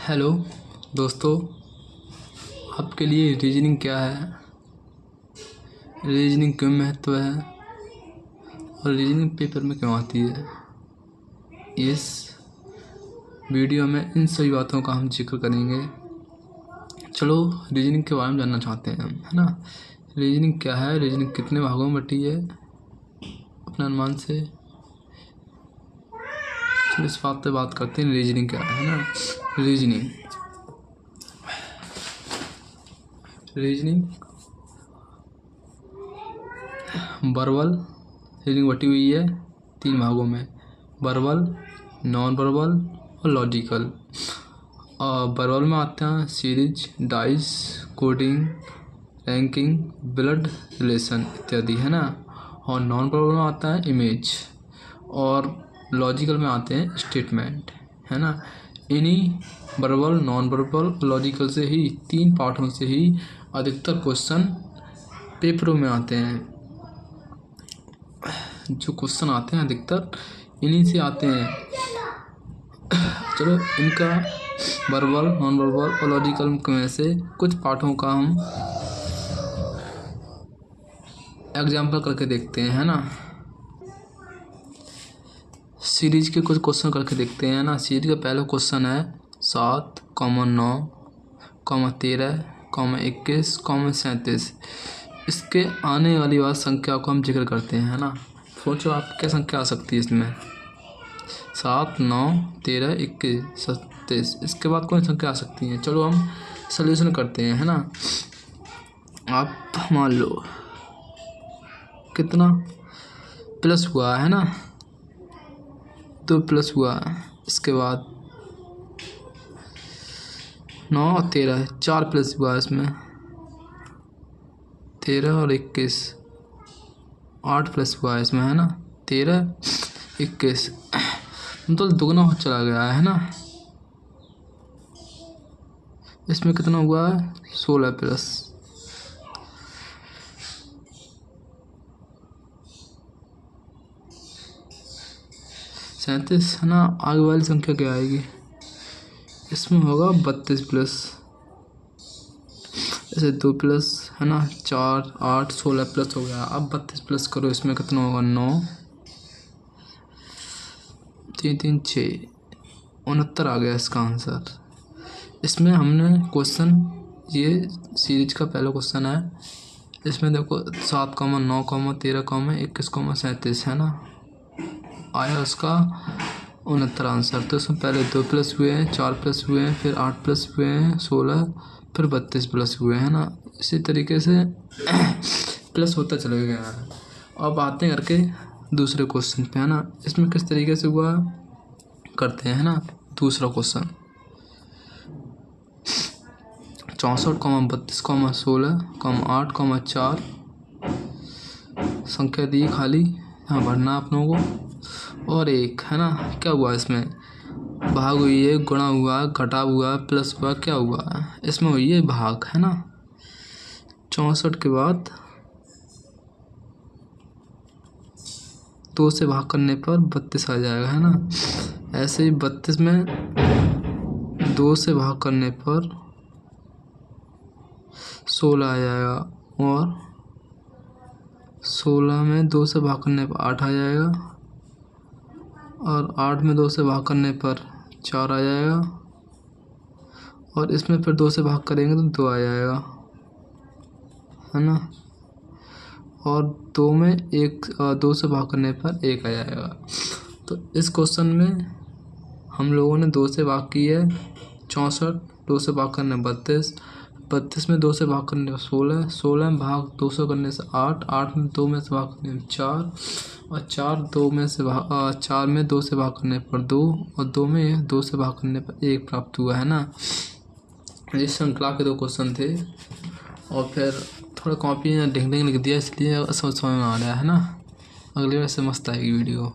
Hello दोस्तों, आपके लिए रीजनिंग क्या है, रीजनिंग क्यों महत्व है और रीजनिंग पेपर में क्यों आती है। इस वीडियो में इन सभी बातों का हम जिक्र करेंगे। चलो रीजनिंग के बारे में जानना चाहते हैं हम, है ना। रीजनिंग क्या है, रीजनिंग कितने भागों में बटी है अपने अनुमान से। चलो इस बात पे बात करते हैं, रीजनिंग क्या है ना। रीजनिंग वर्बल रीजनिंग बटी हुई है 3 भागों में, वर्बल, नॉन वर्बल और लॉजिकल। वर्बल में आते हैं series, dice, coding, ranking, blood relation इत्यादि, है ना। और नॉन वर्बल में आता है इमेज, और लॉजिकल में आते हैं स्टेटमेंट, है ना। इन्हीं वर्बल, नॉन वर्बल, लॉजिकल से ही 3 पार्टों से ही अधिकतर क्वेश्चन पेपरों में आते हैं। जो क्वेश्चन आते हैं अधिकतर इन्हीं से आते हैं। चलो इनका वर्बल, नॉन वर्बल और लॉजिकल में से कुछ पाठों का हम एग्जाम्पल करके देखते हैं, है ना। सीरीज के कुछ क्वेश्चन करके देखते हैं ना। सीरीज का पहला क्वेश्चन है 7, 9, 13, 21, 37। इसके आने वाली बात संख्या को हम जिक्र करते हैं, है ना। सोचो आप क्या संख्या आ सकती है इसमें। 7, 9, 13, 21, 37। इसके बाद कौन संख्या आ सकती है। चलो हम सॉल्यूशन करते हैं, है ना। आप मान लो कितना प्लस हुआ है ना, 2 प्लस हुआ। इसके बाद 9 और 13, 4 प्लस हुआ इसमें, 13 और 21, 8 प्लस हुआ है इसमें, है ना। 13, 21 मतलब दुगना हो चला गया है ना। इसमें कितना हुआ है 16 प्लस 37, है ना। आगे वाली संख्या क्या आएगी, इसमें होगा 32 प्लस, ऐसे 2 प्लस, है ना। 4, 8, 16 प्लस हो गया। अब 32 प्लस करो, इसमें कितना होगा 9, 3, 3, 6, 69 आ गया इसका आंसर। इसमें हमने क्वेश्चन, ये सीरीज का पहला क्वेश्चन है। इसमें देखो 7, 9, 13, 21, 37, है ना। आया उसका 69 आंसर। तो इसमें पहले 2 प्लस हुए हैं, 4 प्लस हुए हैं, फिर 8 प्लस हुए हैं, 16, फिर 32 प्लस हुए, है ना। इसी तरीके से प्लस होता चला गया है। अब आते हैं करके दूसरे क्वेश्चन पे, है ना। इसमें किस तरीके से हुआ करते हैं, है ना। दूसरा क्वेश्चन 64, 32, 16, 8, 4 संख्या दी खाली, यहाँ भरना आप लोगों को। और एक, है ना। क्या हुआ इसमें, भाग हुई है, गुणा हुआ, घटा हुआ, प्लस हुआ, क्या हुआ इसमें हुई है भाग, है ना। 64 के बाद 2 से भाग करने पर 32 आ जाएगा, है ना। ऐसे ही 32 में 2 से भाग करने पर 16 आ जाएगा, और 16 में 2 से भाग करने पर 8 आ जाएगा, और 8 में 2 से भाग करने पर 4 आ जाएगा, और इसमें फिर 2 से भाग करेंगे तो 2 आ जाएगा, है ना। और 2 में 2 से भाग करने पर 1 आ जाएगा। तो इस क्वेश्चन में हम लोगों ने 2 से भाग की है 64, 2 से भाग करने 32, 32 में 2 से भाग करने पर 16, 16 में भाग 200 करने से 8, 8 में 2 में से भाग करने पर 4, और 4 में 2 से भाग करने पर 2, और 2 में 2 से भाग करने पर 1 प्राप्त हुआ, है ना। ये श्रृंखला के 2 क्वेश्चन थे। और फिर थोड़ा कॉपी में ढिंग ढिंग लिख दिया, इसलिए समझ में आ रहा है ना। अगली बार से मस्त आएगी वीडियो।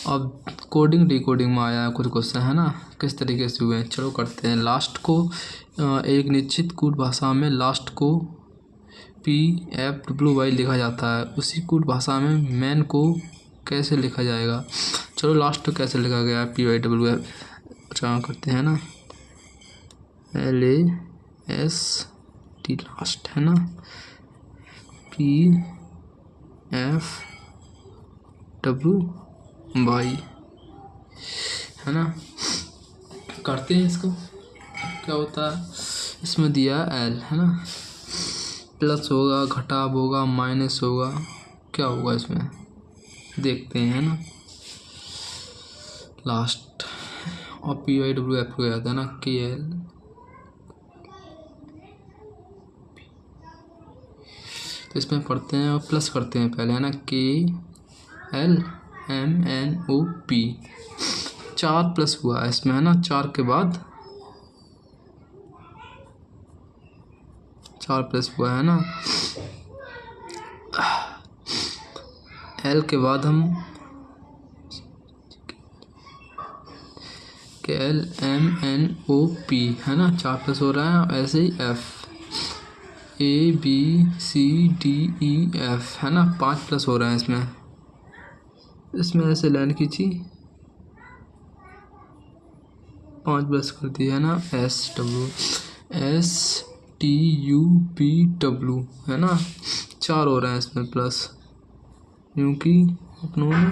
अब कोडिंग डिकोडिंग में आया कुछ क्वेश्चन, है ना। किस तरीके से हुए, चलो करते हैं। लास्ट को एक निश्चित कूट भाषा में लास्ट को PFWY लिखा जाता है। उसी कूट भाषा में मैन को कैसे लिखा जाएगा। चलो लास्ट कैसे लिखा गया PYWF करते हैं ना। LAST लास्ट है ना, PFWY है ना। करते हैं इसको, क्या होता है इसमें दिया L है ना, प्लस होगा, घटाव होगा, माइनस होगा, क्या होगा इसमें देखते हैं है ना। लास्ट और PYWF हो जाता है ना, KL तो इसमें पढ़ते हैं और प्लस करते हैं पहले है ना, KLMNOP 4 प्लस हुआ है इसमें है ना, 4 के बाद 4 प्लस हुआ है ना। L के बाद हम KLMNOP है ना, 4 प्लस हो रहा है। ऐसे ही F ABCDEF है ना, 5 प्लस हो रहा है इसमें ऐसे लाइन खींची, 5 प्लस कर दिया है ना। SWSTUPW है ना, 4 हो रहे हैं इसमें प्लस, क्योंकि अपनों ने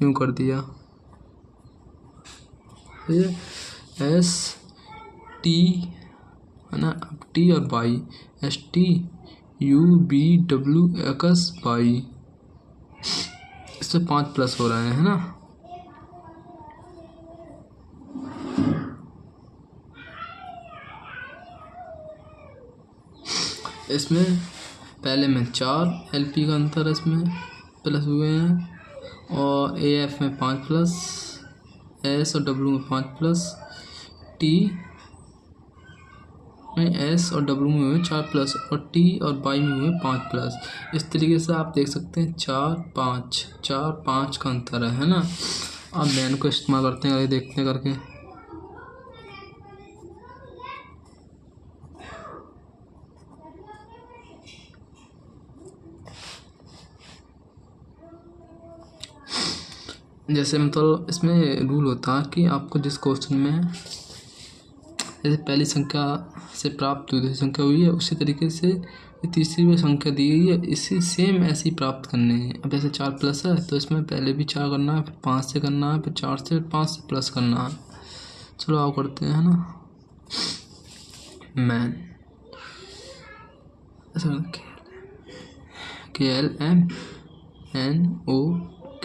यूँ कर दिया। ST है ना, अब T और Y, STUBWXY इससे 5 प्लस हो रहे हैं है ना। इसमें पहले में 4 LP का अंतर इसमें प्लस हुए हैं, और AF में 5 प्लस, S और W में 5 प्लस, T में S और W में हुए 4 प्लस, और T और Y में हुए 5 प्लस। इस तरीके से आप देख सकते हैं 4 5 का अंतर है ना। अब मैन को इस्तेमाल करते हैं, देखते हैं करके। जैसे मतलब इसमें रूल होता है कि आपको जिस क्वेश्चन में जैसे पहली संख्या से प्राप्त हुई दूसरी संख्या हुई है, उसी तरीके से तीसरी भी संख्या दी गई है, इसी सेम ऐसी प्राप्त करनी है। अब जैसे 4 प्लस है तो इसमें पहले भी 4 करना है, फिर 5 से करना है, फिर 4 से, फिर 5 से प्लस करना है। चलो आओ करते हैं ना। मैन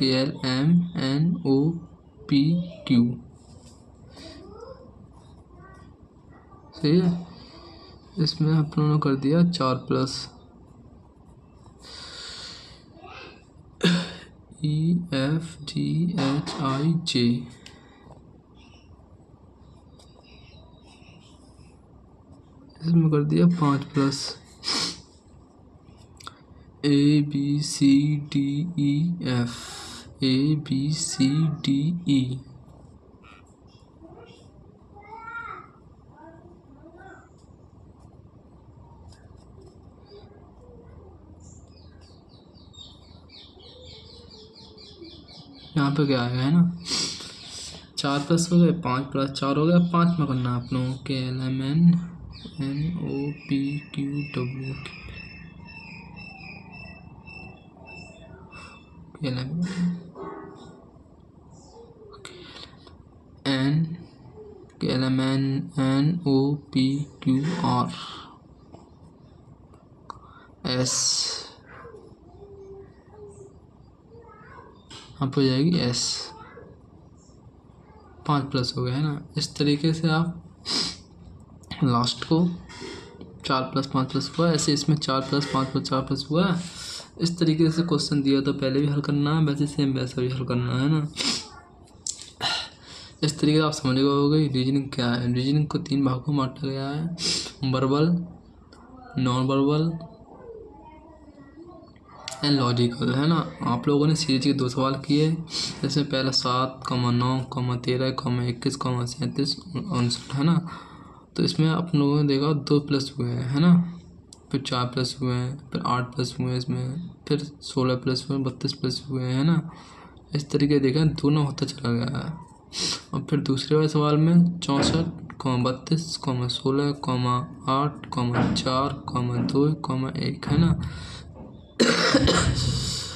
KLMNOPQ सही है। इसमें हम लोगों ने कर दिया 4 प्लस, EFGHIJ इसमें कर दिया 5 प्लस, ABCDEF ABCDE यहाँ पे क्या आएगा है ना, 4 प्लस हो गए, 5 प्लस 4 हो गया, 5 में करना है आप लोगों के KLMNOPQW KLMNOPQR S आप हो जाएगी S, 5 प्लस हो गया है ना। इस तरीके से आप लास्ट को 4 प्लस 5 प्लस हुआ, ऐसे इसमें 4 प्लस 5 प्लस 4 प्लस हुआ। इस तरीके से क्वेश्चन दिया तो पहले भी हल करना है, वैसे सेम वैसा भी हल करना है ना। इस तरीके से आप समझ गए हो गई रीजनिंग क्या है। रीजनिंग को 3 भागों में बांटा गया है, verbal, non verbal and logical है ना। आप लोगों ने सीरीज के 2 सवाल किए, जैसे पहला 7, 9, 13, 21, 37, 59 है ना। तो इसमें आप लोगों ने देखा 2 प्लस हुए हैं है ना, फिर 4 प्लस हुए हैं, फिर 8 प्लस हुए हैं इसमें, फिर 16 प्लस हुए, 32 प्लस हुए हैं ना। इस तरीके देखा दोनों होता चला गया है। और फिर दूसरे वाले सवाल में 64 32, 16, 8, 4, 2, 1 है ना।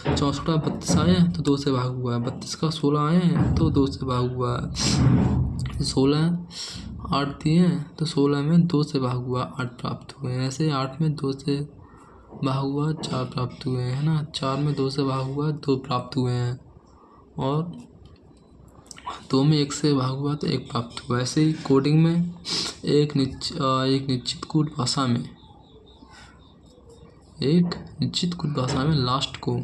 64 32 आए हैं तो 2 से भाग हुआ है। 32 का 16 आए हैं तो 2 से भाग हुआ है। 16 8 दिए हैं तो 16 में 2 से भाग हुआ 8 प्राप्त हुए हैं। ऐसे 8 में 2 से भाग हुआ 4 प्राप्त हुए हैं, है ना। 4 में 2 से भाग हुआ 2 प्राप्त हुए हैं और 2 में 1 से भाग हुआ तो 1 प्राप्त हुआ। ऐसे ही कोडिंग में एक निश्चित कोड भाषा में लास्ट को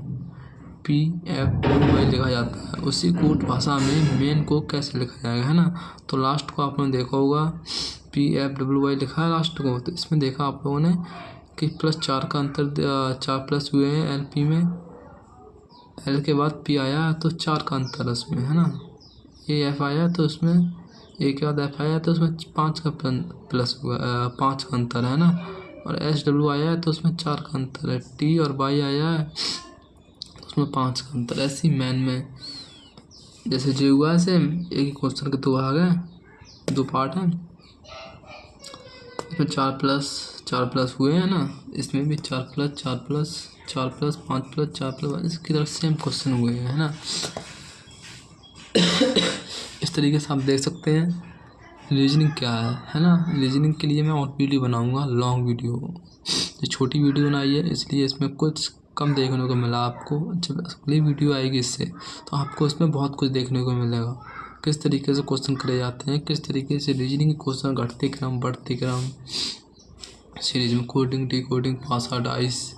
PFWY लिखा जाता है। उसी कोड भाषा में मेन को कैसे लिखा जाएगा, है ना। तो लास्ट को आप लोगों ने देखा होगा PFWY लिखा है लास्ट को। तो इसमें देखा आप लोगों ने कि +4 का अंतर 4 प्लस हुए हैं LP में। L के बाद P आया तो 4 का अंतर है उसमें, है ना। AF आया तो उसमें A के बाद F आया तो उसमें 5 का प्लस हुआ 5 का अंतर है ना। और SW आया है तो उसमें 4 का अंतर है। T और Y आया है तो उसमें 5 का अंतर। ऐसी मैन में जैसे जो हुआ है सेम एक ही क्वेश्चन के 2 भाग हैं, 2 पार्ट हैं। इसमें 4 प्लस हुए हैं ना। इसमें भी 4 plus 4 plus 4 plus 5 plus 4 plus इसकी तरफ सेम क्वेश्चन हुए हैं, है ना। इस तरीके से आप देख सकते हैं रीजनिंग क्या है ना। रीजनिंग के लिए मैं और वीडियो बनाऊंगा, लॉन्ग वीडियो। ये छोटी वीडियो बनाई है इसलिए इसमें कुछ कम देखने को मिला आपको। जब अगली वीडियो आएगी इससे तो आपको इसमें बहुत कुछ देखने को मिलेगा। किस तरीके से क्वेश्चन करे जाते हैं, किस तरीके से रीजनिंग के क्वेश्चन घटते क्रम बढ़ते क्रम सीरीज में कोडिंग डिकोडिंग पासा डाइस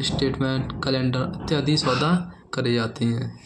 स्टेटमेंट कैलेंडर इत्यादि सौदा करे जाते हैं।